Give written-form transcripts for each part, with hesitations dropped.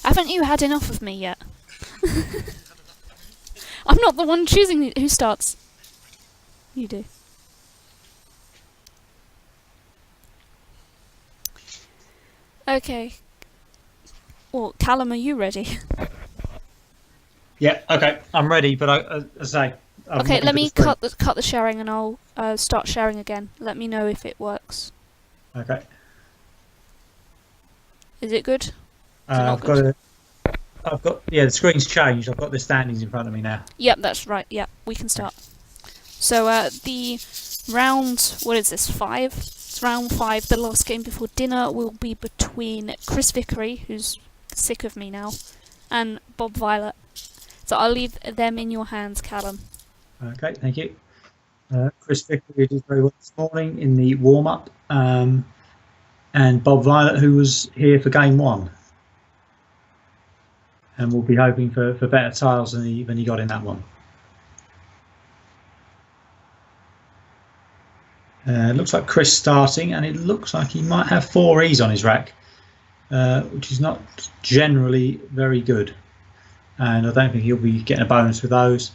Haven't you had enough of me yet? I'm not the one choosing who starts. You do. Okay. Well, Callum, are you ready? Yeah, okay, I'm ready, but as I say, I'm Okay, looking let for the me screen. cut the sharing and I'll start sharing again. Let me know if it works. Okay, Is it good? Is it not I've got good? a, yeah, the screen's changed. I've got the standings in front of me now. Yep, that's right. Yep, we can start. So the round, what is this, 5? It's round 5. The last game before dinner will be between Chris Vicary, who's sick of me now, and Bob Violett. So I'll leave them in your hands, Callum. Okay, thank you. Chris Vickery did very well this morning in the warm up, and Bob Violett, who was here for game one, and we'll be hoping for better tiles than he got in that one. Looks like Chris starting, and it looks like he might have 4 E's on his rack, which is not generally very good. And I don't think he'll be getting a bonus for those.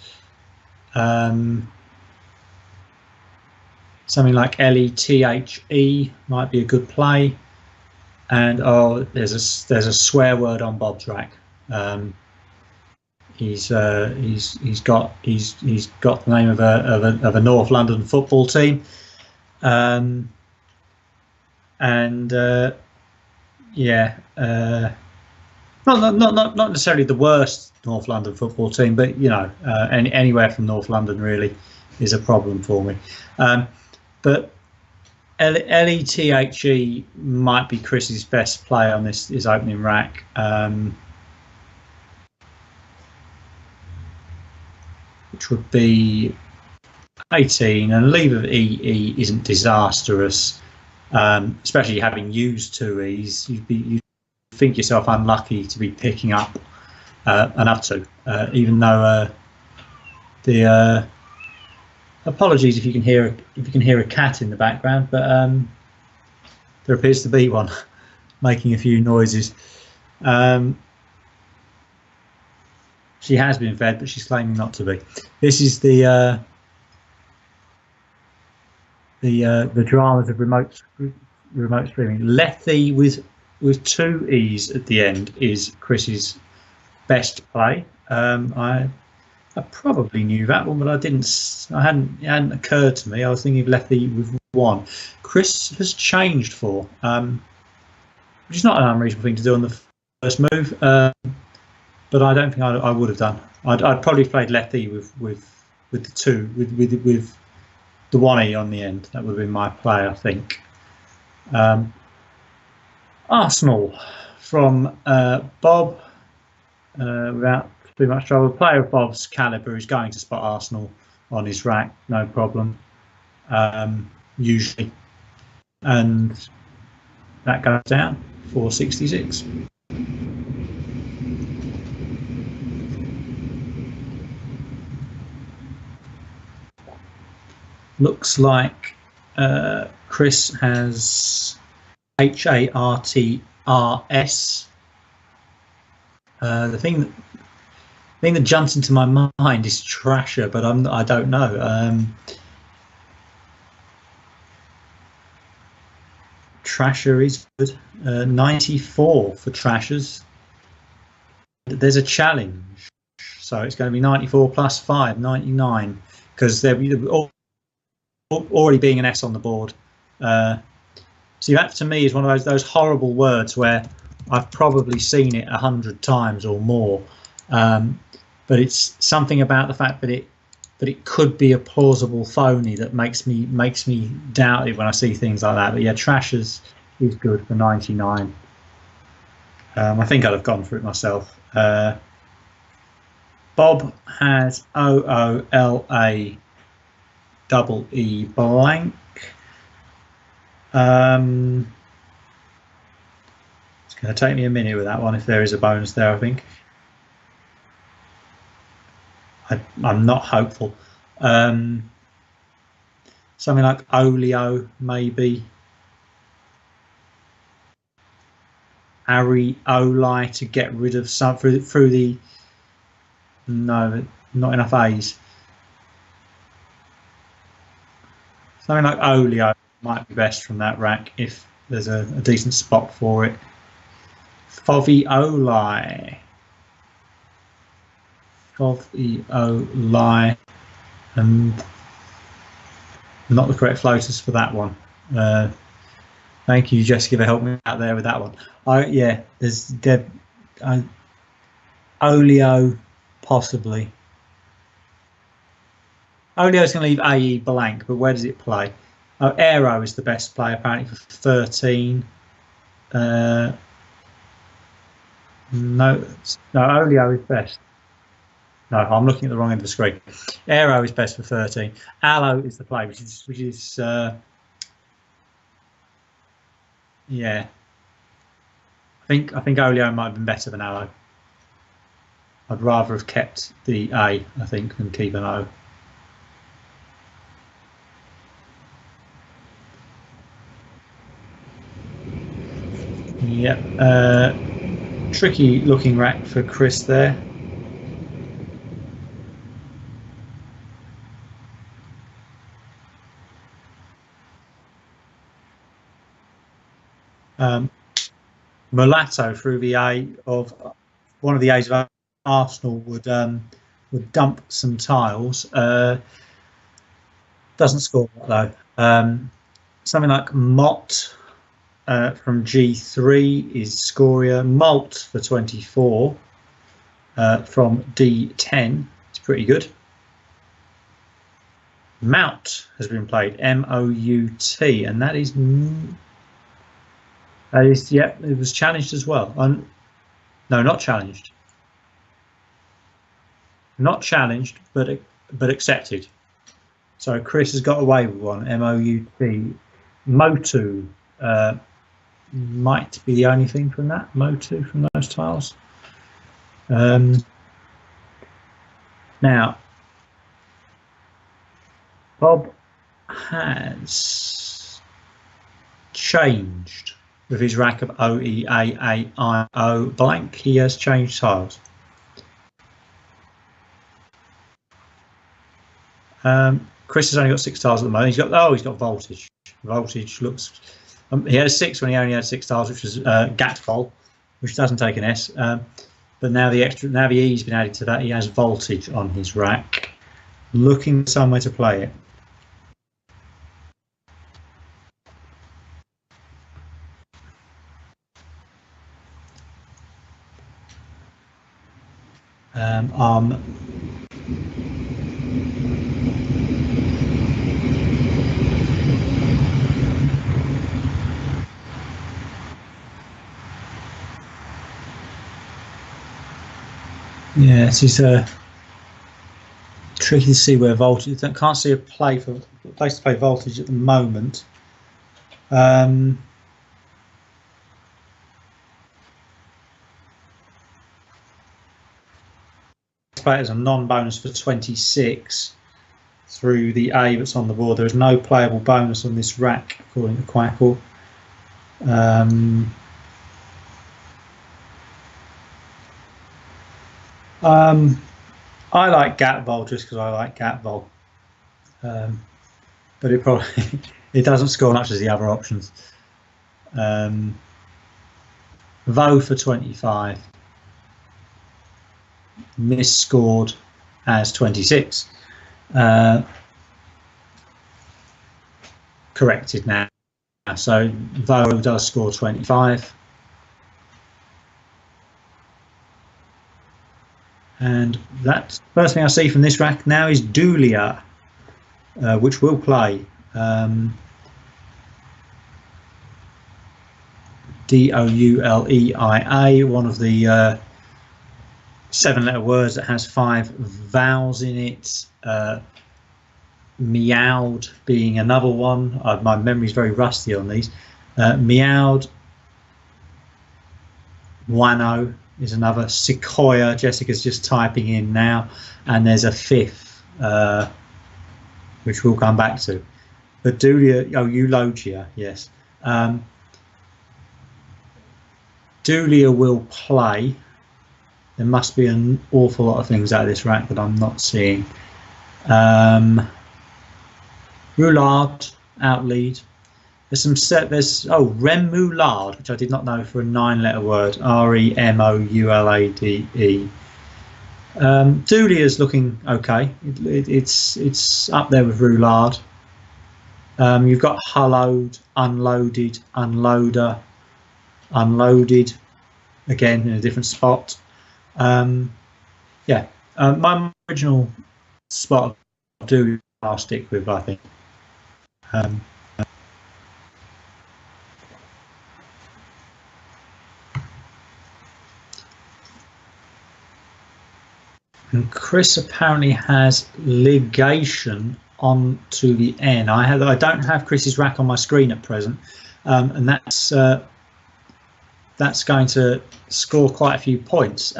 Something like LETHE might be a good play. And there's a swear word on Bob's rack. He's got the name of a North London football team, and yeah, not necessarily the worst North London football team, but anywhere from North London really is a problem for me. But LETHE might be Chris's best play on his opening rack. Which would be 18, and a leave of EE isn't disastrous, especially having used 2 E's. You'd think yourself unlucky to be picking up enough to, even though the apologies if you can hear a cat in the background, but there appears to be one making a few noises. She has been fed, but she's claiming not to be. This is the dramas of remote streaming. Lethe with 2 E's at the end is Chris's best play. I probably knew that one, but I didn't. It hadn't occurred to me. I was thinking of Lethe with 1. Chris has changed 4, which is not an unreasonable thing to do on the first move. But I don't think I would have done. I'd probably played Lethe with the 2 with the 1 E on the end. That would have been my play, I think. Arsenal from Bob, without too much trouble. A player of Bob's calibre is going to spot Arsenal on his rack, no problem, usually. And that goes down 466. Looks like Chris has HARTRS. The thing that jumps into my mind is Trasher, but I don't know. Trasher is good. 94 for Trashers. There's a challenge, so it's going to be 94 plus 5, 99, because they're already being an S on the board. See, that to me is one of those horrible words where I've probably seen it 100 times or more, but it's something about the fact that it could be a plausible phony that makes me doubt it when I see things like that. But yeah, Trashers is good for 99. I think I'd have gone for it myself. Bob has OOLA double E blank. It's going to take me a minute with that one if there is a bonus there, I think. I'm not hopeful. Something like Olio, maybe. Areoli to get rid of some through the. No, not enough A's. Something like oleo might be best from that rack if there's a decent spot for it. Foveoli. And not the correct floaters for that one. Thank you, Jessica, for helping me out there with that one. Yeah, there's oleo possibly. Oleo's going to leave AE blank, but where does it play? Oh, Aero is the best play apparently for 13. No, Oleo is best. No, I'm looking at the wrong end of the screen. Aero is best for 13. Aloe is the play, which is yeah. I think Oleo might have been better than Aloe. I'd rather have kept the A, I think, than keep an O. Yep. Tricky looking rack for Chris there. Mulatto through the A of one of the A's of Arsenal would dump some tiles. Doesn't score though. Something like Mott from G3 is Scoria. Malt for 24 from D10. It's pretty good. Mout has been played. M-O-U-T, and that is yeah. It was challenged as well. No, not challenged. Not challenged, but accepted. So Chris has got away with one. M-O-U-T. Motu might be the only thing from that. Motu from those tiles. Now, Bob has changed with his rack of O-E-A-A-I-O blank. He has changed tiles. Chris has only got 6 tiles at the moment. He's got voltage. Voltage looks. He had a 6 when he only had 6 tiles, which was Gatfol, which doesn't take an S. But now the E's been added to that. He has voltage on his rack, looking somewhere to play it. Yeah, it is tricky to see where voltage. I can't see a place to play voltage at the moment. Play it as a non-bonus for 26 through the A that's on the board. There is no playable bonus on this rack, according to Quackle. I like Gatvol just because I like Gatvol, but it probably it doesn't score much as the other options. Vo for 25, misscored as 26. Corrected now, so Vo does score 25. And that first thing I see from this rack now is Doulia, which will play. D-O-U-L-E-I-A, one of the 7-letter words that has 5 vowels in it. Meowed being another one. My memory's very rusty on these. Meowed. Wano is another. Sequoia, Jessica's just typing in now, and there's a 5th, which we'll come back to. But Doulia, Eulogia, yes. Dulia will play. There must be an awful lot of things out of this rack that I'm not seeing. Roulade, out lead. There's Remoulade, which I did not know for a 9-letter word. Remoulade. Dulia's looking okay. It's up there with Roulade. You've got Hullowed, Unloaded, Unloader, Unloaded, again in a different spot. My original spot of Dulia I'll stick with, I think. And Chris apparently has ligation on to the N. I don't have Chris's rack on my screen at present, and that's going to score quite a few points.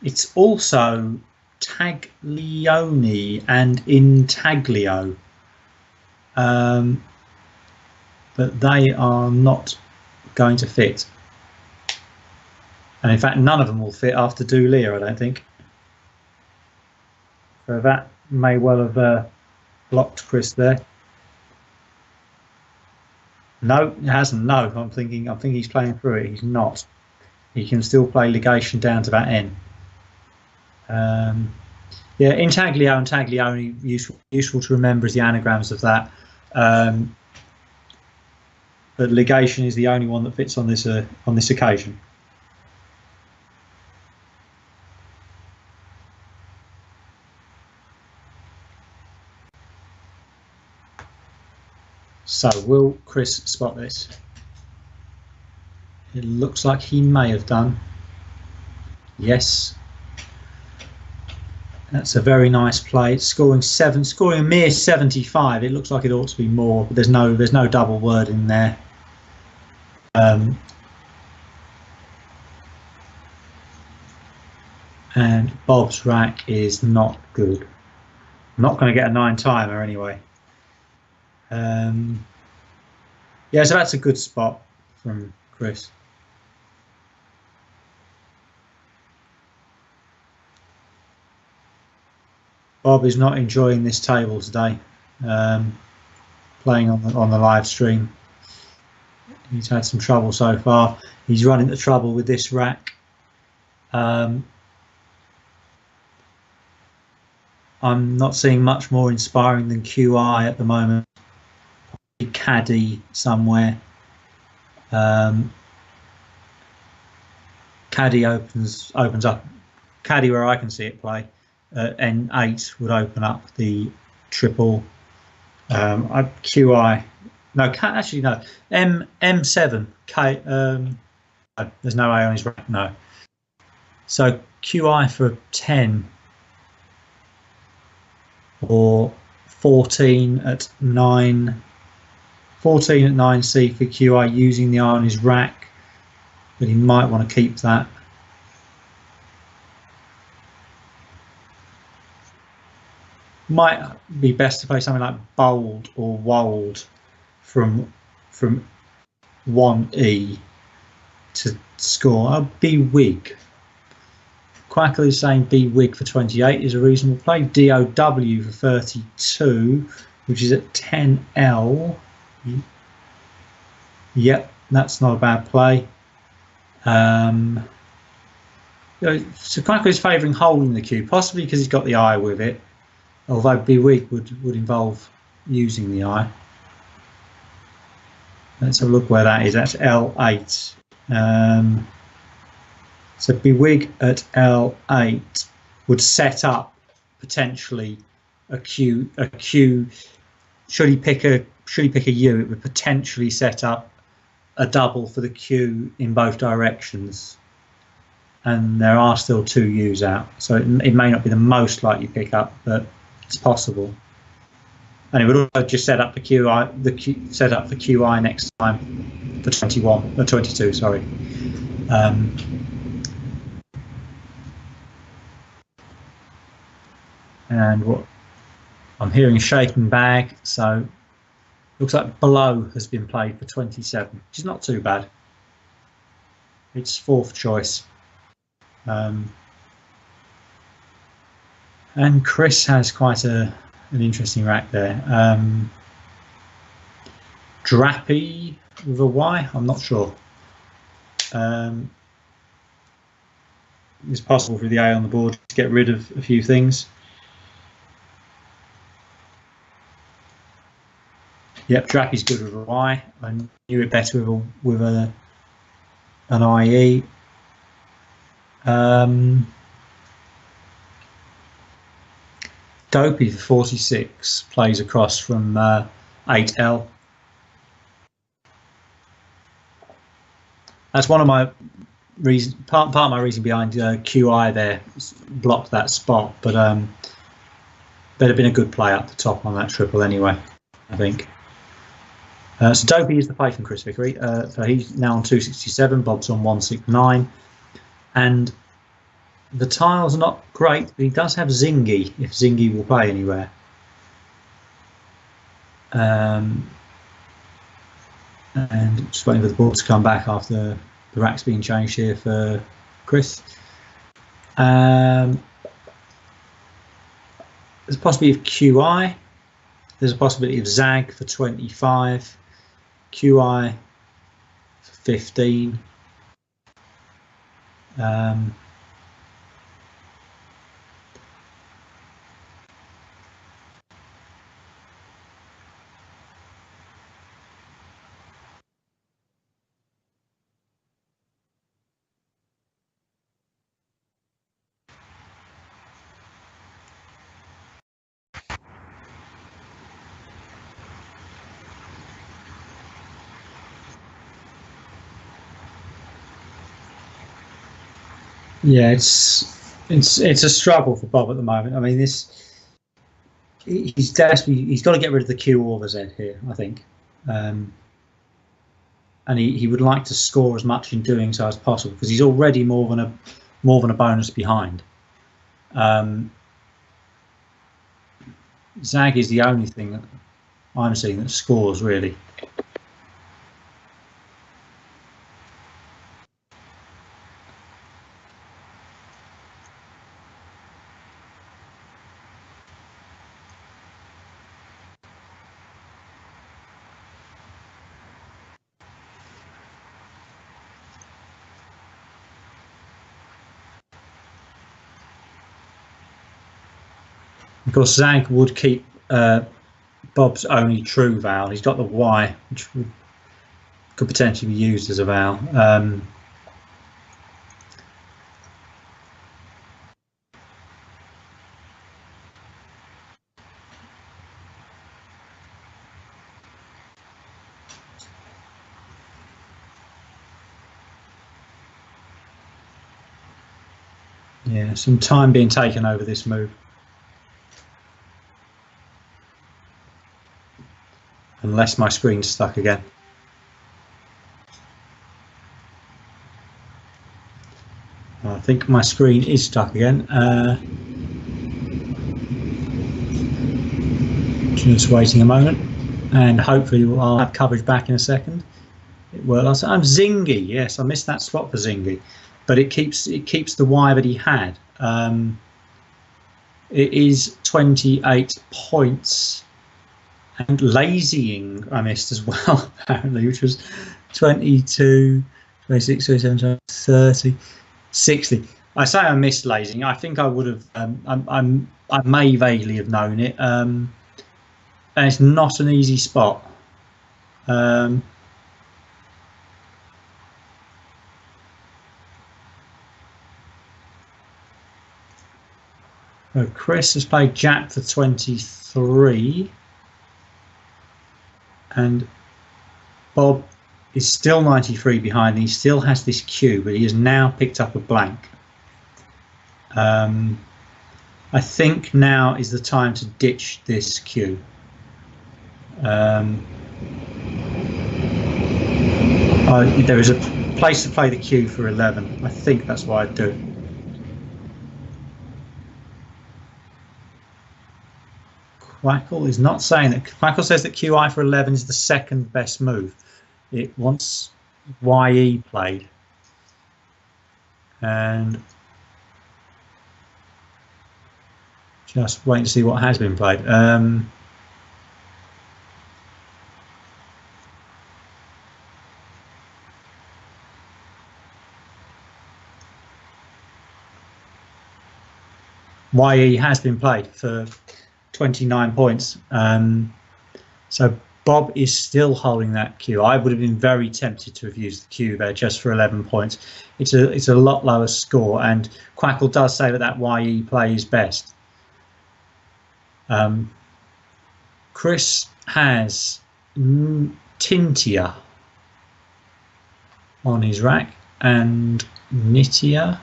It's also Taglioni and Intaglio, but they are not going to fit. And in fact, none of them will fit after Dulia, I don't think. So that may well have blocked Chris there. No, it hasn't. No, I'm thinking he's playing through it. He's not. He can still play ligation down to that N. Intaglio and Taglioni, useful to remember as the anagrams of that. But ligation is the only one that fits on this occasion. So will Chris spot this? It looks like he may have done. Yes. That's a very nice play. It's scoring a mere 75. It looks like it ought to be more, but there's no double word in there. And Bob's rack is not good. I'm not going to get a 9-timer anyway. So that's a good spot from Chris. Bob is not enjoying this table today, playing on the live stream. He's had some trouble so far. He's run into trouble with this rack. I'm not seeing much more inspiring than QI at the moment. Caddy somewhere. Caddy opens up. Caddy where I can see it play. N8 would open up the triple. QI. No, actually no. M7. K. There's no A on his rack. No. So QI for 10 or 14 at 9. 14 at 9C for QI using the eye on his rack, but he might want to keep that. Might be best to play something like Bold or Wold from 1E to score. B-Wig. Quackle is saying B-Wig for 28 is a reasonable play. DOW for 32, which is at 10L. Yep, that's not a bad play. So Quackle is favouring holding the cube, possibly because he's got the eye with it. Although B-Wig would involve using the eye. Let's have a look where that is. That's L8. So B-Wig at L8 would set up potentially a Q. Should he pick a U, it would potentially set up a double for the Q in both directions. And there are still 2 U's out, so it may not be the most likely pickup, but it's possible. And it would also just set up the QI next time for 22. Sorry. And what I'm hearing a shaking bag, so looks like Blow has been played for 27, which is not too bad. It's fourth choice. And Chris has quite an interesting rack there. Drappy with a Y? I'm not sure. It's possible for the A on the board to get rid of a few things. Yep, Drappy's good with a Y. I knew it better with an IE. Dopey for 46 plays across from 8L. That's one of my reasons. Part of my reason behind QI there blocked that spot, but there'd have been a good play up the top on that triple anyway, I think. So Dopey is the play from Chris Vicary. So he's now on 267. Bob's on 169, and the tiles are not great, but he does have Zingy if Zingy will play anywhere. And just waiting for the board to come back after the rack's being changed here for Chris. There's a possibility of QI. There's a possibility of Zag for 25. QI for 15. Yeah, it's a struggle for Bob at the moment. I mean, he's desperately, he's got to get rid of the Q or the Z here, I think, and he would like to score as much in doing so as possible because he's already more than a bonus behind. Zag is the only thing that I'm seeing that scores really. Of course, Zag would keep Bob's only true vowel. He's got the Y, which could potentially be used as a vowel. Yeah, some time being taken over this move. Unless my screen's stuck again. I think my screen is stuck again. Just waiting a moment, and hopefully I'll have coverage back in a second. Well, I'm Zingy. Yes, I missed that spot for Zingy, but it keeps the Y that he had. It is 28 points. And lazying I missed as well, apparently, which was 22, 26, 27, 30, 60. I say I missed lazying. I think I would have, I may vaguely have known it. And it's not an easy spot. Chris has played Jack for 23. And Bob is still 93 behind. He still has this Q, but he has now picked up a blank. I think now is the time to ditch this Q. There is a place to play the Q for 11. I think that's what I'd do. Quackle is not saying that. Quackle says that QI for 11 is the second best move. It wants YE played. and just waiting to see what has been played. YE has been played for 29 points. So Bob is still holding that Q. I would have been very tempted to have used the Q there just for 11 points. It's a lot lower score, and Quackle does say that YE play is best. Chris has Tintia on his rack and Nitia,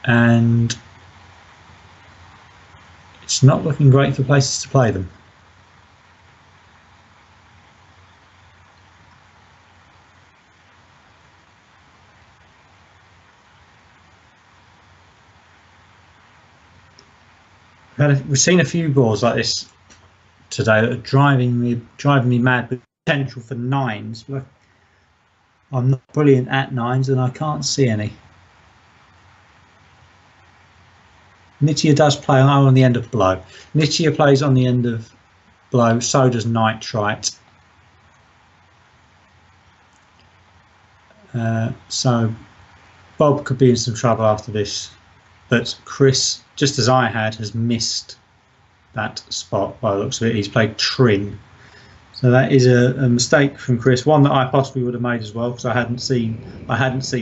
and it's not looking great for places to play them. We've seen a few boards like this today that are driving me mad with potential for nines. But I'm not brilliant at nines, and I can't see any. Nitia does play on the end of blow. Nitia plays on the end of blow. So does Nitrite. So Bob could be in some trouble after this. But Chris, just as I had, has missed that spot by the looks of it. He's played Trin. So that is a mistake from Chris, one that I possibly would have made as well, because I hadn't seen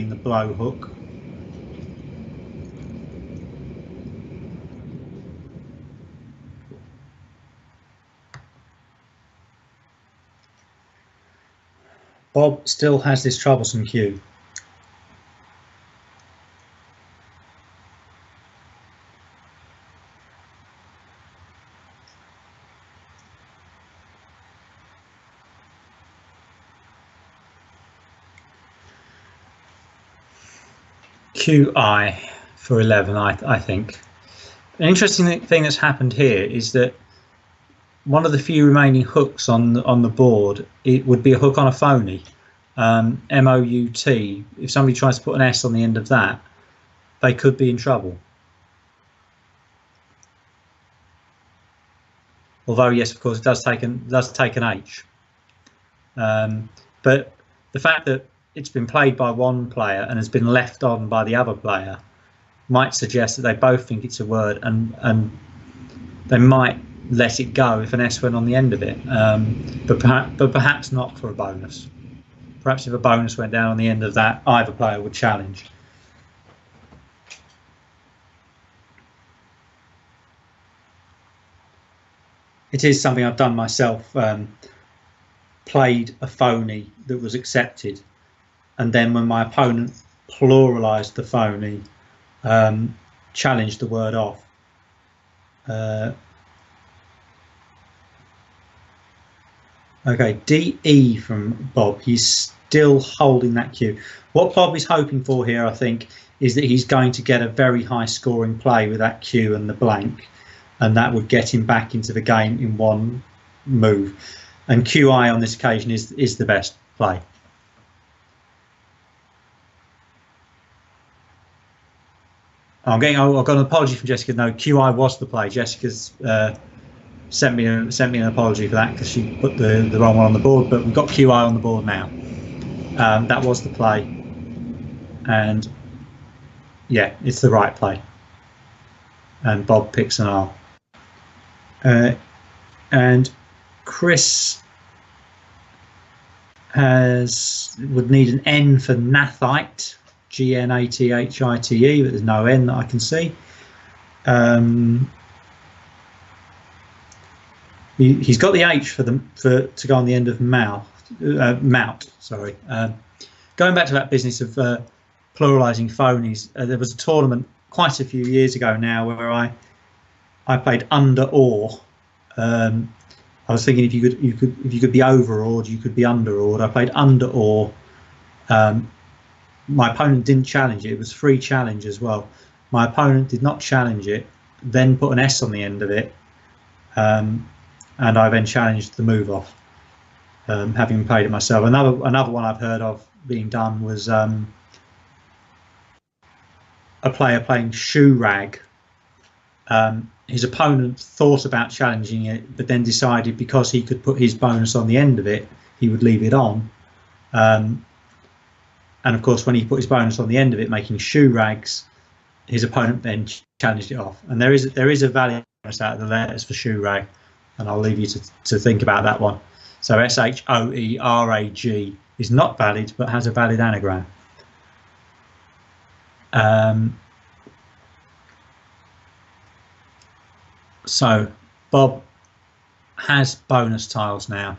the blow hook. Bob still has this troublesome cue. QI for 11, I think. An interesting thing that's happened here is that one of the few remaining hooks on the board, it would be a hook on a phony, MOUT. If somebody tries to put an S on the end of that, they could be in trouble. Although yes, of course, it does take an H. But the fact that it's been played by one player and has been left on by the other player might suggest that they both think it's a word, and they might let it go if an S went on the end of it, but perhaps not for a bonus. Perhaps if a bonus went down on the end of that, either player would challenge. It is something I've done myself, played a phony that was accepted, and then when my opponent pluralised the phony, challenged the word off. Okay, DE from Bob. He's still holding that cue. What Bob is hoping for here, I think, is that he's going to get a very high scoring play with that cue and the blank, and that would get him back into the game in one move. And QI on this occasion is the best play. I've got an apology from Jessica. No, QI was the play. Jessica's sent me an apology for that because she put the wrong one on the board, but we've got QI on the board now. That was the play, and yeah, it's the right play. And Bob picks an R. And Chris would need an N for Nathite, GNATHITE, but there's no N that I can see. He's got the H to go on the end of mount. Sorry. Going back to that business of pluralising phonies, there was a tournament quite a few years ago now where I played under or. I was thinking if you could be overawed, you could be underawed. I played under or. My opponent didn't challenge it. It was free challenge as well. My opponent did not challenge it, then put an S on the end of it, and I then challenged the move off, having played it myself. Another one I've heard of being done was a player playing shoe rag. His opponent thought about challenging it, but then decided because he could put his bonus on the end of it, he would leave it on. And of course, when he put his bonus on the end of it, making shoe rags, his opponent then challenged it off. And there is a valid bonus out of the letters for shoe rag, and I'll leave you to think about that one. So SHOERAG is not valid, but has a valid anagram. So Bob has bonus tiles now.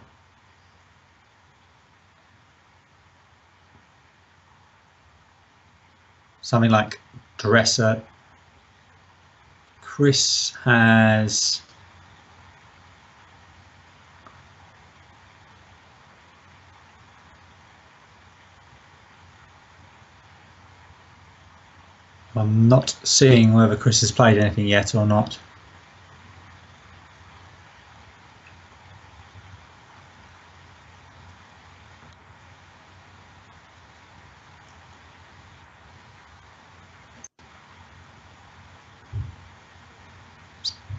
Something like dresser. Chris has I'm not seeing whether Chris has played anything yet or not.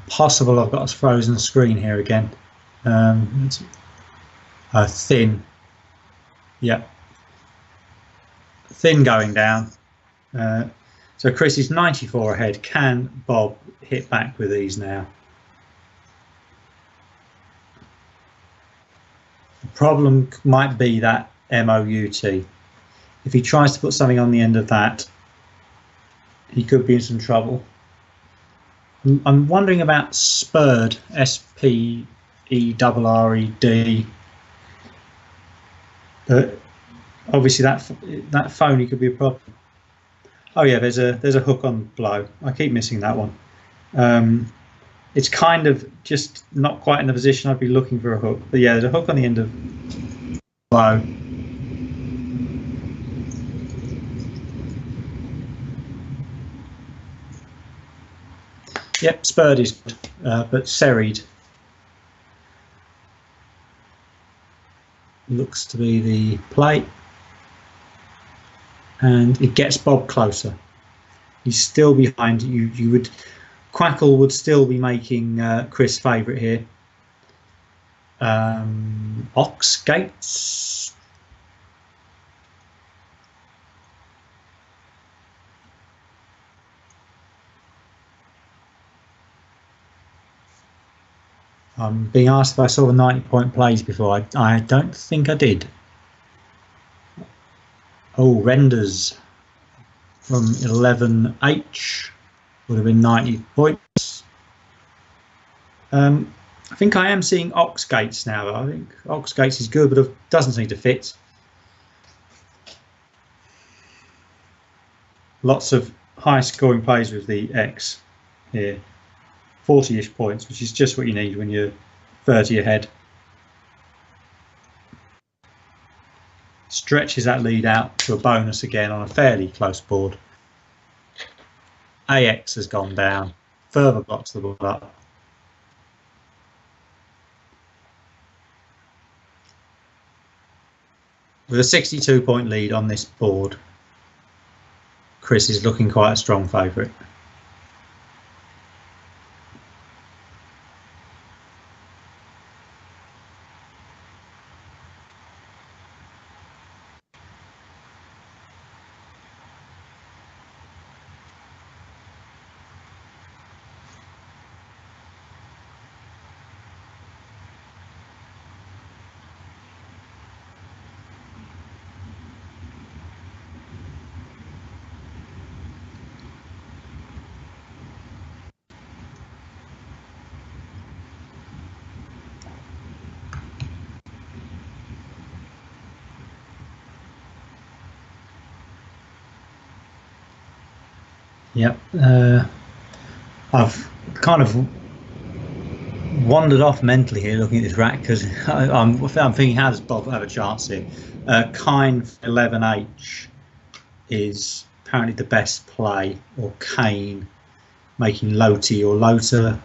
Possible I've got a frozen screen here again. Thin. Yep. Thin going down. So Chris is 94 ahead. Can Bob hit back with these now? The problem might be that MOUT. If he tries to put something on the end of that, he could be in some trouble. I'm wondering about Spurred, SPERRED. But obviously that phony could be a problem. Oh yeah, there's a hook on blow. I keep missing that one. It's kind of just not quite in the position I'd be looking for a hook. But yeah, there's a hook on the end of blow. Yep, spurred is good, but serried looks to be the play. And it gets Bob closer. He's still behind. Quackle would still be making Chris favourite here. Ox Gates. I'm being asked if I saw the 90-point plays before. I don't think I did. Oh, renders from 11H would have been 90 points. I think I am seeing Ox Gates now, though. I think Ox Gates is good, but it doesn't seem to fit. Lots of high scoring plays with the X here. 40-ish points, which is just what you need when you're 30 ahead. Stretches that lead out to a bonus again on a fairly close board. AX has gone down, further blocks the board up. With a 62-point lead on this board, Chris is looking quite a strong favourite. Yep, I've kind of wandered off mentally here looking at this rack because I'm thinking, how does Bob have a chance here? Kine 11H is apparently the best play, or Kane making Loti or Lota,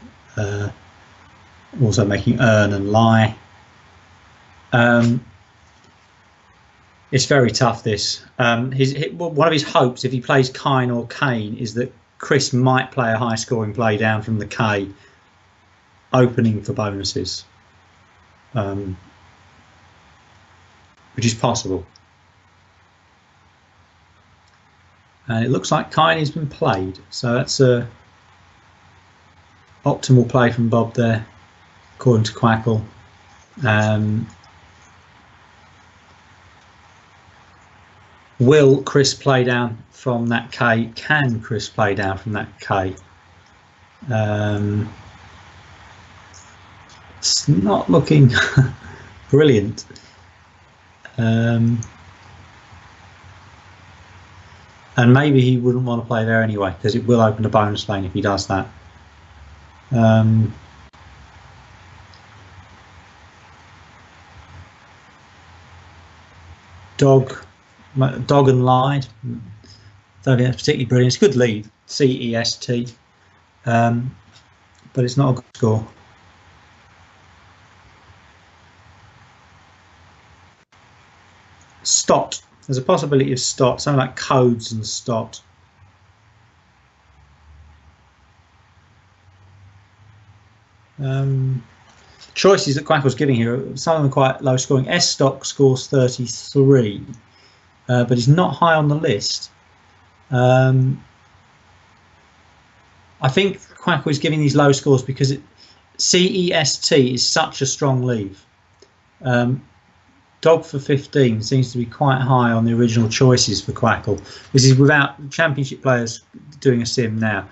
also making Earn and Lie. It's very tough, this. One of his hopes, if he plays Kine or Kane, is that Chris might play a high-scoring play down from the K, opening for bonuses, which is possible. And it looks like Kine has been played, so that's a optimal play from Bob there, according to Quackle. Will Chris play down from that K? Can Chris play down from that K? It's not looking brilliant. And maybe he wouldn't want to play there anyway, because it will open a bonus lane if he does that. Dog and Lied. Don't think that's particularly brilliant. It's a good lead, CEST, but it's not a good score. Stot. There's a possibility of Stot, something like Codes and Stot. Choices that Quackle's giving here, some of them quite low scoring. S-Stock scores 33, but he's not high on the list. I think Quackle is giving these low scores because CEST is such a strong leave. Dog for 15 seems to be quite high on the original choices for Quackle. This is without championship players doing a sim now.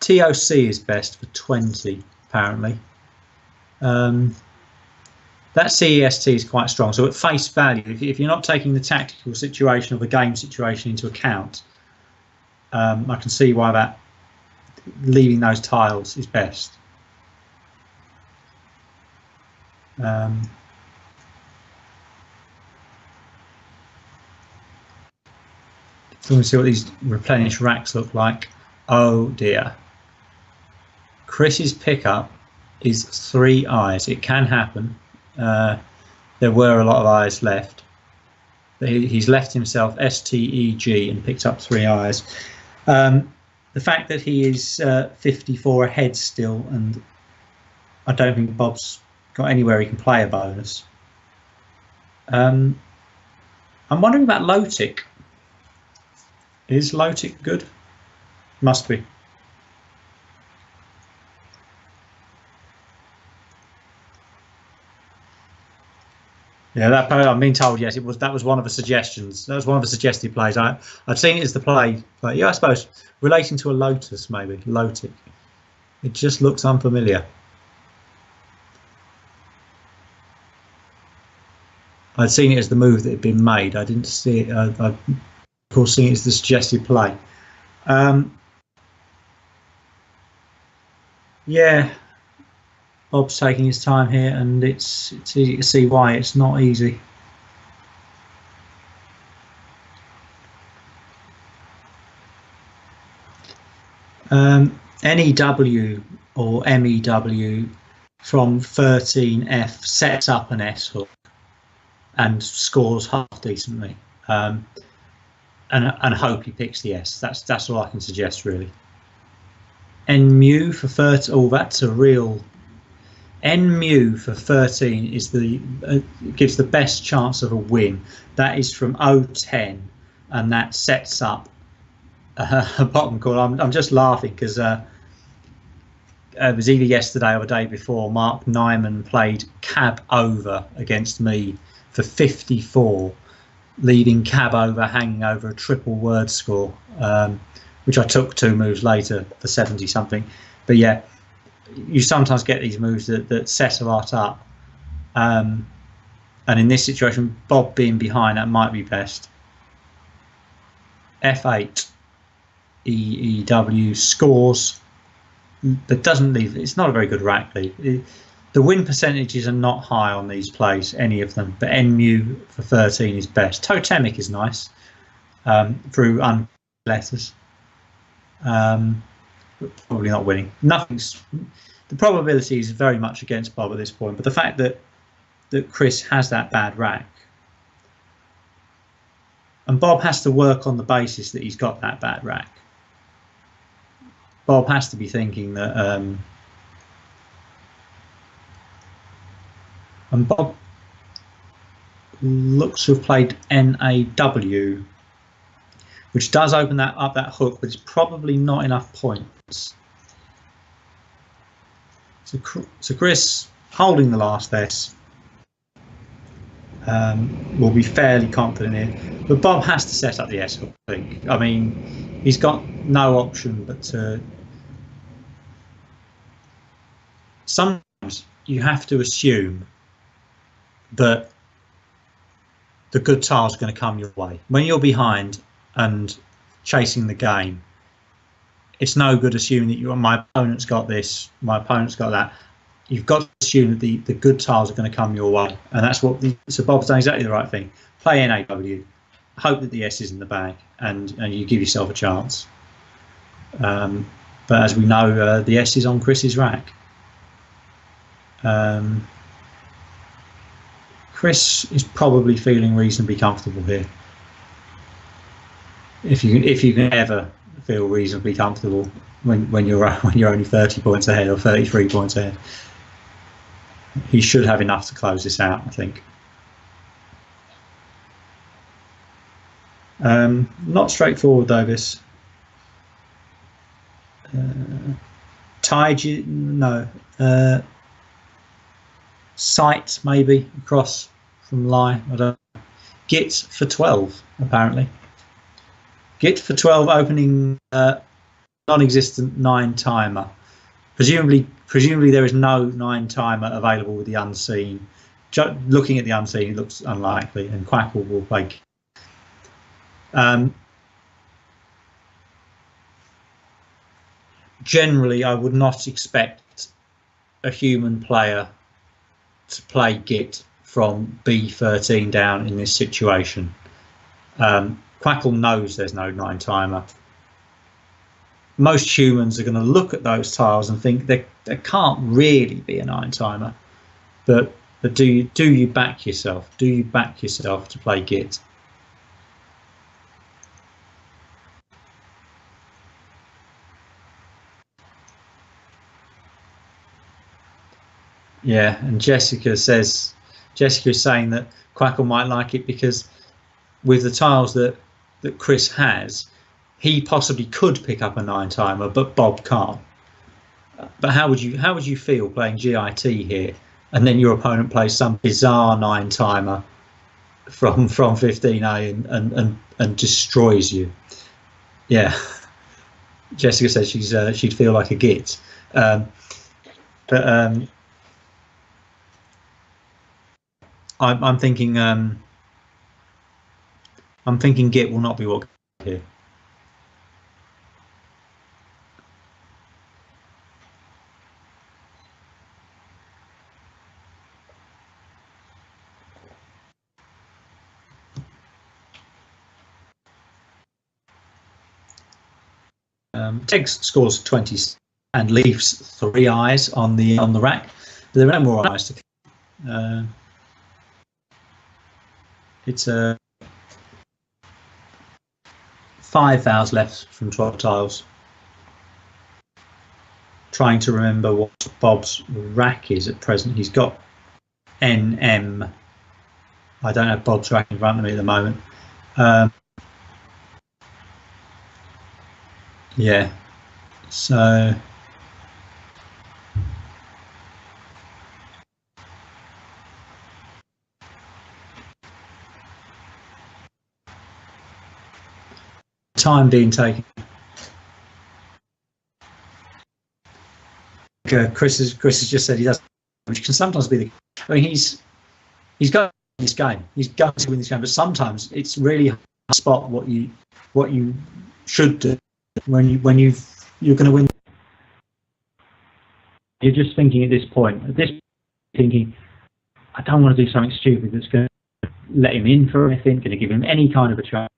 TOC is best for 20, apparently. That CEST is quite strong. So at face value, if you're not taking the tactical situation or the game situation into account, I can see why that leaving those tiles is best. So we see what these replenish racks look like. Oh dear. Chris's pickup is 3 eyes. It can happen. There were a lot of eyes left. He's left himself STEG and picked up 3 eyes. The fact that he is 54 ahead still, and I don't think Bob's got anywhere he can play a bonus. I'm wondering about Lotic. Is Lotic good? Must be. Yeah, that I'm being told. Yes, it was. That was one of the suggestions. That was one of the suggested plays. I've seen it as the play. But yeah, I suppose relating to a Lotus, maybe Lotic. It just looks unfamiliar. I'd seen it as the move that had been made. I didn't see it. Of course, seeing it as the suggested play. Yeah, Bob's taking his time here, and it's easy to see why it's not easy. NEW or MEW from 13F sets up an S hook and scores half decently, and hope he picks the S. That's all I can suggest really. NMU for 13. Oh, that's a real. NMU for 13 is gives the best chance of a win. That is from 010, and that sets up a bottom call. I'm just laughing because it was either yesterday or the day before. Mark Nyman played cab over against me for 54, leaving cab over, hanging over a triple word score, which I took 2 moves later for 70 something. But yeah, you sometimes get these moves that set a lot up, and in this situation, Bob being behind, that might be best. F8 EEW scores, but doesn't leave. It's not a very good rack lead. The win percentages are not high on these plays, any of them, but NMU for 13 is best. Totemic is nice through letters. Probably not winning. The probability is very much against Bob at this point, but the fact that Chris has that bad rack And Bob has to work on the basis that he's got that bad rack. Bob has to be thinking that, and Bob looks to have played NAW, which does open up that hook, but it's probably not enough points. So Chris, holding the last S, will be fairly confident in, but Bob has to set up the S hook, I think. I mean, he's got no option but to. Sometimes you have to assume that the good tiles are going to come your way. When you're behind and chasing the game, it's no good assuming that my opponent's got this, my opponent's got that. You've got to assume that the good tiles are going to come your way, and that's what. So Bob's done exactly the right thing. Play NAW, hope that the S is in the bag, and you give yourself a chance. But as we know, the S is on Chris's rack. Chris is probably feeling reasonably comfortable here. If you can ever feel reasonably comfortable when you're only 30 points ahead or 33 points ahead, he should have enough to close this out, I think. Not straightforward though, this. Tide, no. Sight maybe across from lie. I don't know. Git for 12 apparently. Git for 12 opening non-existent 9 timer. Presumably there is no 9 timer available with the unseen. Looking at the unseen, it looks unlikely, and Quackle will play. Generally, I would not expect a human player to play Git from B13 down in this situation. Quackle knows there's no 9 timer. Most humans are going to look at those tiles and think there can't really be a 9 timer. But do you back yourself? Do you back yourself to play Git? Yeah, and Jessica is saying that Quackle might like it because with the tiles that Chris has, he possibly could pick up a 9 timer, but Bob can't. But how would you feel playing GIT here, and then your opponent plays some bizarre 9 timer from 15A and destroys you? Yeah, Jessica says she'd feel like a git, but I'm thinking Git will not be what here. Tegs scores 20 and leaves 3 eyes on the rack, but there are no more eyes to come. It's 5 fouls left from 12 tiles. Trying to remember what Bob's rack is at present. He's got NM. I don't have Bob's rack in front of me at the moment. Yeah, so time being taken. Chris has just said he does, which can sometimes be the. I mean, he's going to win this game. He's going to win this game, but sometimes it's really hard to spot what you should do when you're going to win. You're just thinking at this point, thinking, I don't want to do something stupid that's going to let him in for anything, going to give him any kind of a chance.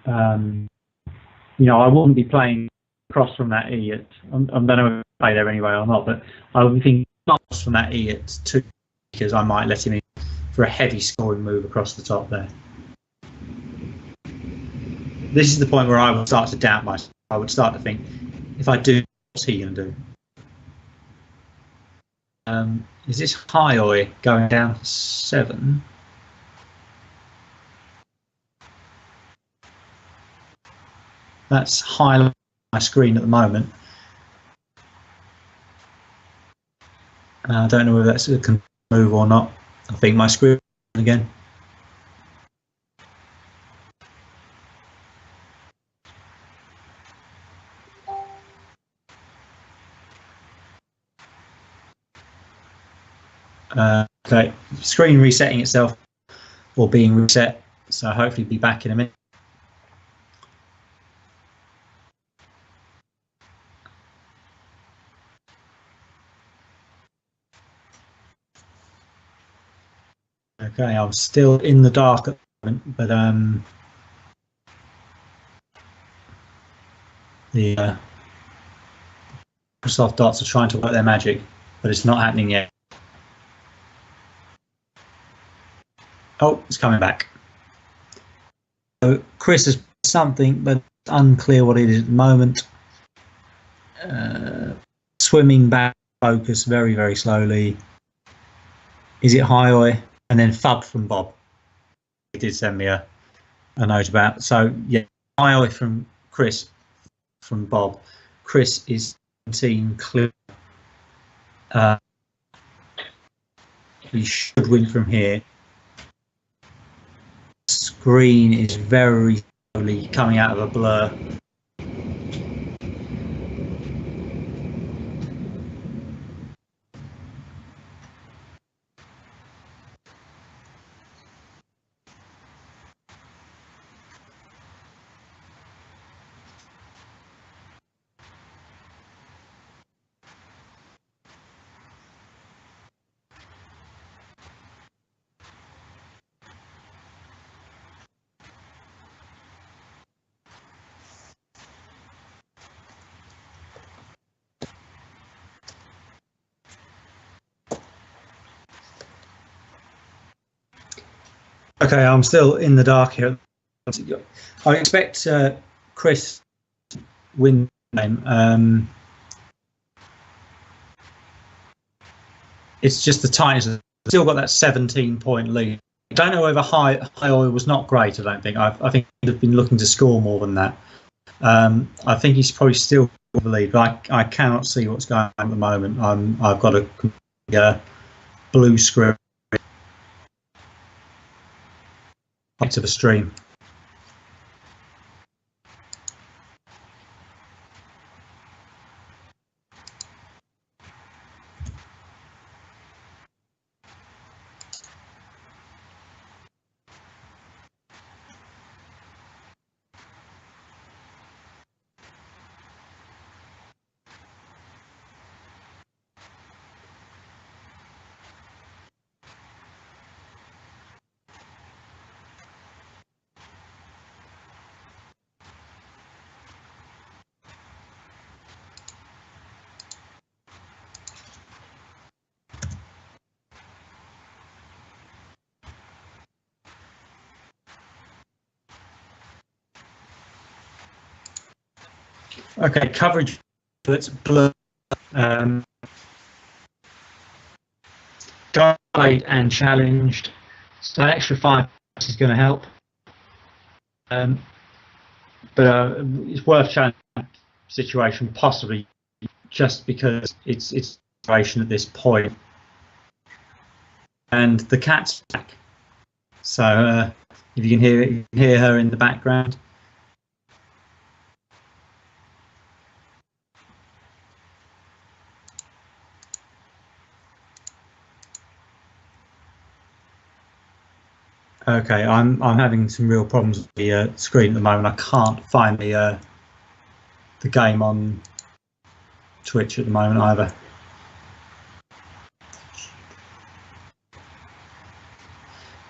I wouldn't be playing across from that E at. I don't know if I play there anyway or not, but I would be thinking across from that E at 2 because I might let him in. for a heavy scoring move across the top there. This is the point where I would start to doubt myself. I would start to think, if I do, what's he going to do? Is this high oi going down to 7? That's highlighting my screen at the moment. I don't know whether that's a move or not. I think my screen again. Okay, screen resetting itself or being reset, so hopefully be back in a minute. Okay, I'm still in the dark at the moment, but the Microsoft dots are trying to work their magic, but it's not happening yet. Oh, it's coming back. So Chris has something, but it's unclear what it is at the moment. Swimming back, focus very, very slowly. Is it high oi? And then fub from Bob. He did send me a note about. So yeah, high oi from Chris, from Bob. Chris is 17 clear. He should win from here. Screen is very slowly coming out of a blur. Okay, I'm still in the dark here. I expect Chris to win the game. It's just the Titans still got that 17-point lead. I don't know whether high oi was not great. I don't think. I think he'd have been looking to score more than that. I think he's probably still the lead, but I cannot see what's going on at the moment. I've got a blue screen to the stream. Okay, coverage that's blurred. Guide and challenged. So an extra 5 is going to help. But it's worth challenging that situation, possibly just because it's situation at this point. And the cat's back. So if you can hear it, you can hear her in the background. Okay, I'm having some real problems with the screen at the moment. I can't find the game on Twitch at the moment either.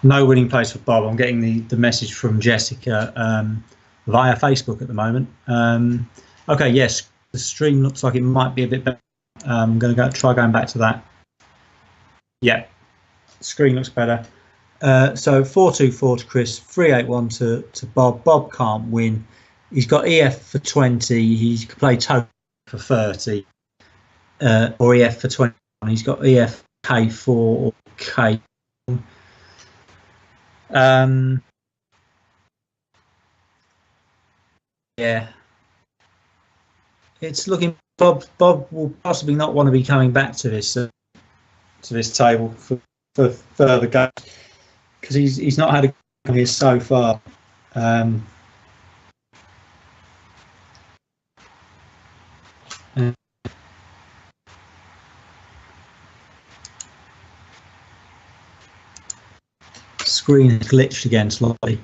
No winning place for Bob. I'm getting the message from Jessica via Facebook at the moment. Okay, yes, the stream looks like it might be a bit better. I'm going to try going back to that. Yeah, screen looks better. So 4-2-4 to Chris, 3-8-1 to Bob. Bob can't win. He's got EF for 20. He can play total for 30, or EF for 20. He's got EF K4 or K. Yeah, it's looking. Bob will possibly not want to be coming back to this table for further games because he's not had a game here so far. Screen has glitched again slightly.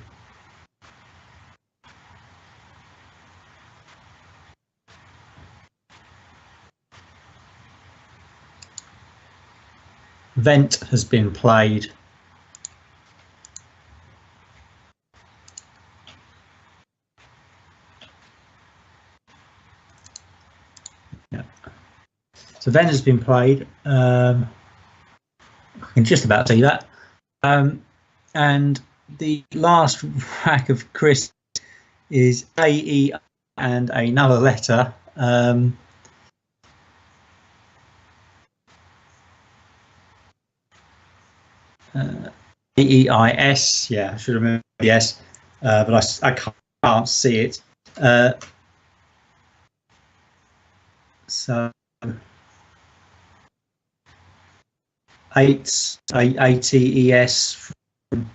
Vent has been played. Yeah. So Vent has been played. I can just about see that. And the last rack of Chris is AE and another letter. AEIS, yeah, I should remember the S, but I can't see it. So 8ATES from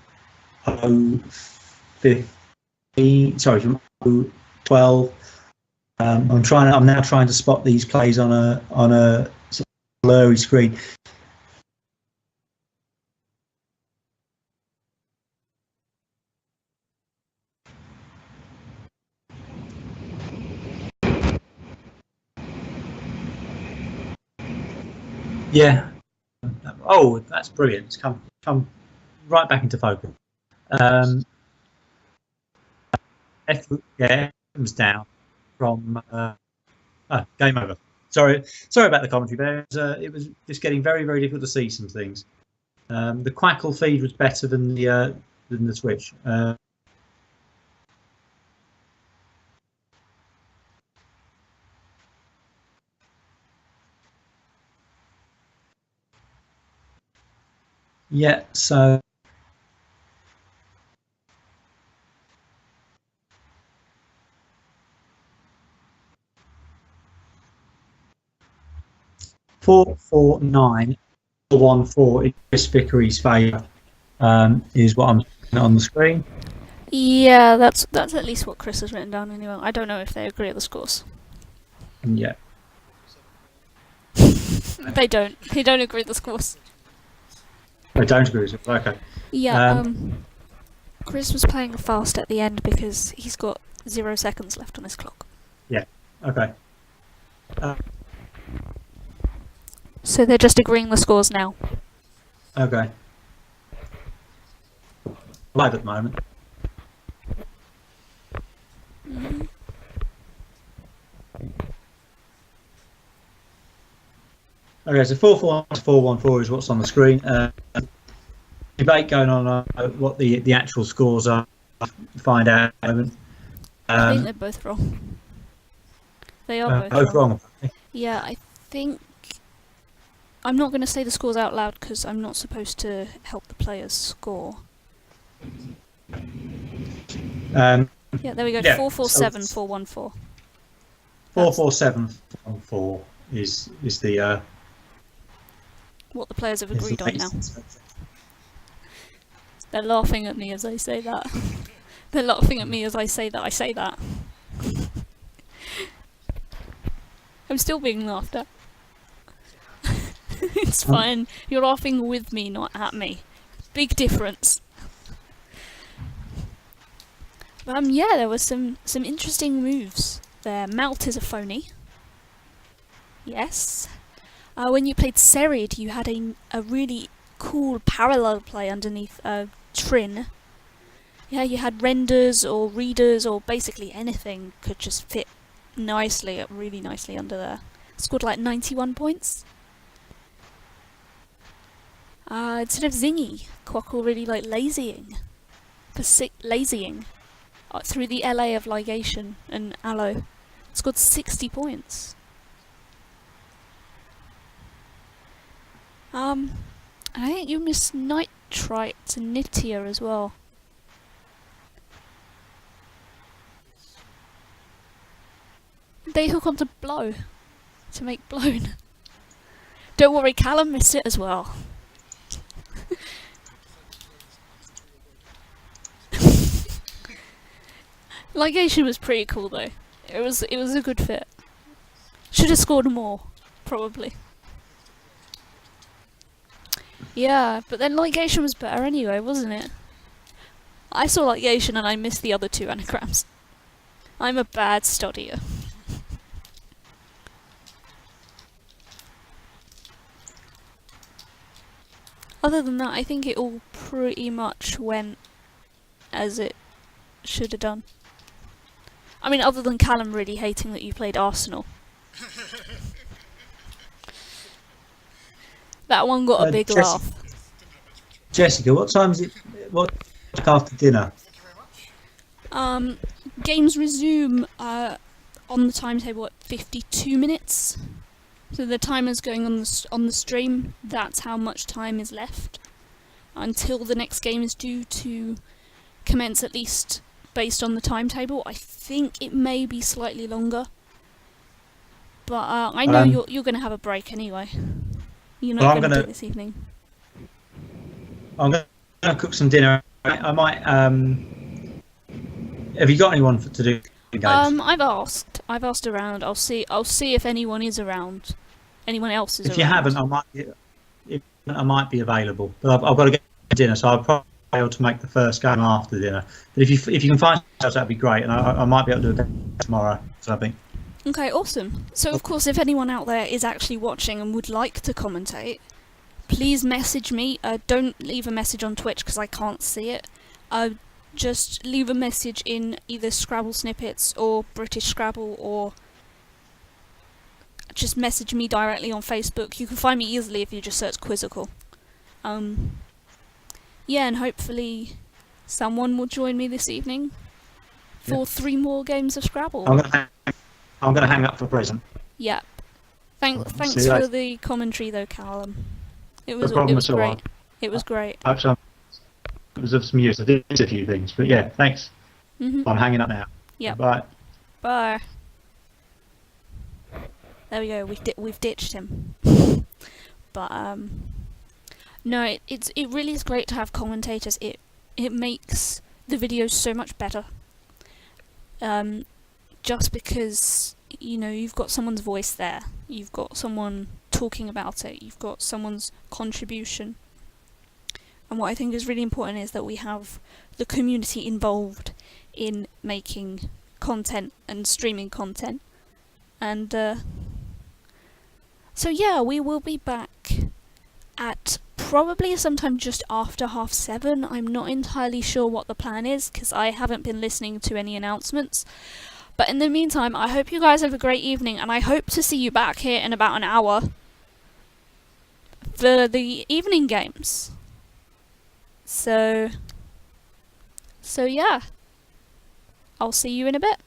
015, sorry, from 012. I'm now trying to spot these plays on a sort of blurry screen. Yeah. Oh, that's brilliant. It's come right back into focus. F was down from game over. Sorry about the commentary there. It was just getting very, very difficult to see some things. The Quackle feed was better than the Twitch. Yeah, so 449 414 in Chris Vicary's favour is what I'm seeing on the screen. Yeah, that's at least what Chris has written down anyway. I don't know if they agree with the scores. Yeah. They don't. They don't agree with the scores. I don't agree with it. Okay. Yeah, Chris was playing fast at the end because he's got 0 seconds left on his clock. Yeah. Okay. So they're just agreeing the scores now. Okay. Live at the moment. Okay, so 441 to 414 is what's on the screen. Debate going on what the actual scores are. Find out at the moment. I think they're both wrong. They are both wrong. Yeah, I think... I'm not going to say the scores out loud because I'm not supposed to help the players score. Yeah, there we go. Yeah, 447, 414. 447 4 is the what the players have agreed on now. They're laughing at me as I say that. They're laughing at me as I say that I say that. I'm still being laughed at. It's fine. You're laughing with me, not at me. Big difference. Yeah, there were some interesting moves there. Malt is a phony. Yes. When you played Serid, you had a really cool parallel play underneath Trin. Yeah, you had renders or readers or basically anything could just fit nicely, really nicely under there. Scored like 91 points. Instead of zingy, Quackle really like lazying. Lazying. Through the LA of ligation and aloe. Scored 60 points. I think you missed nitrite and Nitia as well. They hook onto blow to make blown. Don't worry, Calum missed it as well. Ligation was pretty cool though. It was a good fit. Should have scored more, probably. Yeah, but then ligation was better anyway, wasn't it? I saw ligation and I missed the other two anagrams. I'm a bad studier. Other than that, I think it all pretty much went as it should have done. I mean, other than Callum really hating that you played Arsenal. That one got a big laugh. Jessica, what time is it? What after dinner? Games resume on the timetable at 52 minutes. So the timer's going on the stream. That's how much time is left until the next game is due to commence, at least based on the timetable. I think it may be slightly longer, but I know you're going to have a break anyway. You're not going to do it this evening. I'm going to cook some dinner. I might. Have you got anyone to do games? I've asked around. I'll see if anyone is around. Anyone else is around. If you haven't, I might be available. But I've got to get dinner, so I'll probably be able to make the first game after dinner. But if you can find us, that'd be great, and I might be able to do it tomorrow. So I think. Okay, awesome. So of course, if anyone out there is actually watching and would like to commentate, please message me. Don't leave a message on Twitch because I can't see it. Just leave a message in either Scrabble Snippets or British Scrabble, or just message me directly on Facebook. You can find me easily if you just search Quizzical. Yeah, and hopefully someone will join me this evening for 3 more games of Scrabble. I'm gonna hang up for present. Yep. Thanks for the commentary though, Calum. It was great. It was great. It was of some use. I did a few things, but yeah, thanks. I'm hanging up now. Yeah. Bye. Bye. There we go. We've ditched him. But no, it really is great to have commentators. It makes the videos so much better. Just because you've got someone's voice there, you've got someone talking about it, you've got someone's contribution. And what I think is really important is that we have the community involved in making content and streaming content. And so yeah, we will be back at probably sometime just after 7:30. I'm not entirely sure what the plan is because I haven't been listening to any announcements. But in the meantime, I hope you guys have a great evening, and I hope to see you back here in about an hour for the evening games. So yeah, I'll see you in a bit.